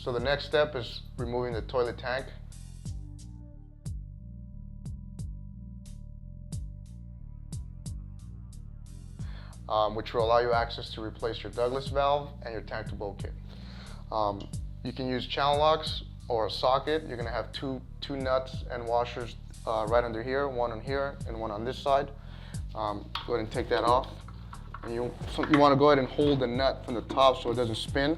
So the next step is removing the toilet tank. Which will allow you access to replace your Douglas valve and your tank to bolt kit. You can use channel locks or a socket. You're going to have two nuts and washers right under here, one on here and one on this side. Go ahead and take that off. And you want to go ahead and hold the nut from the top so it doesn't spin.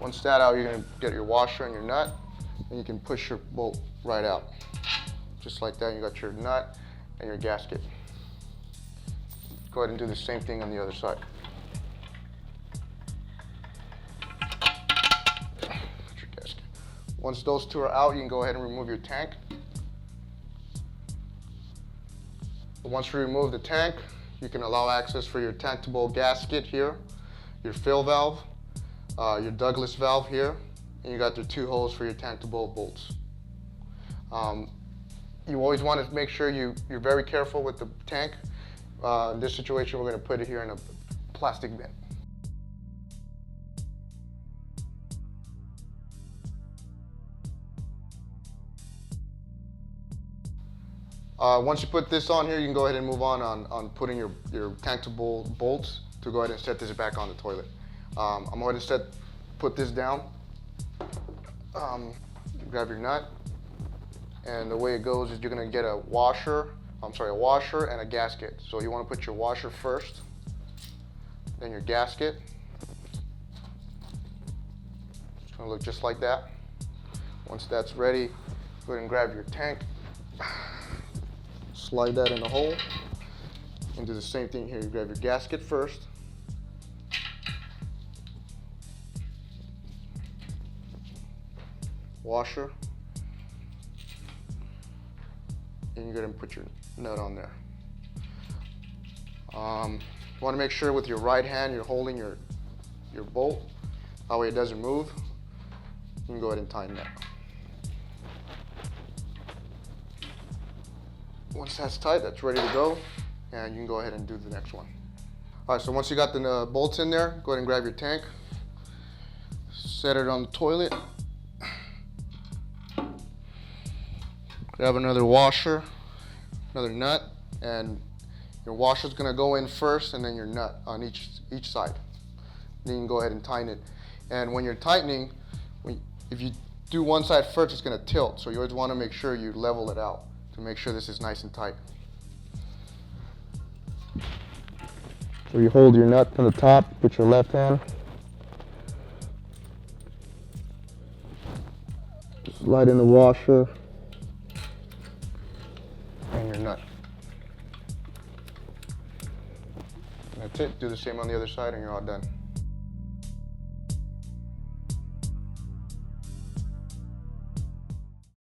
Once that's out, you're going to get your washer and your nut, and you can push your bolt right out. Just like that, you got your nut and your gasket. Go ahead and do the same thing on the other side. Your gasket. Once those two are out, you can go ahead and remove your tank. Once you remove the tank, you can allow access for your tank to bolt gasket here, your fill valve, your Douglas valve here, and you got your 2 holes for your tank to bolt bolts. You always want to make sure you're very careful with the tank. In this situation, we're going to put it here in a plastic bin. Once you put this on here, you can go ahead and move on putting your tank to bolt bolts to go ahead and set this back on the toilet. I'm going to put this down. Grab your nut, and the way it goes is you're going to get a washer and a gasket. So you want to put your washer first, then your gasket. It's going to look just like that. Once that's ready, go ahead and grab your tank, slide that in the hole, and do the same thing here. You grab your gasket first, washer, and you go ahead and put your nut on there. You want to make sure with your right hand you're holding your bolt, that way it doesn't move. You can go ahead and tighten that. Once that's tight, that's ready to go, and you can go ahead and do the next one. All right, so once you got the bolts in there, go ahead and grab your tank, set it on the toilet, grab another washer, another nut, and your washer's gonna go in first and then your nut on each side. Then you can go ahead and tighten it. And when you're tightening, if you do one side first, it's gonna tilt. So you always wanna make sure you level it out to make sure this is nice and tight. So you hold your nut from the top with your left hand. Slide in the washer and your nut. And that's it. Do the same on the other side and you're all done.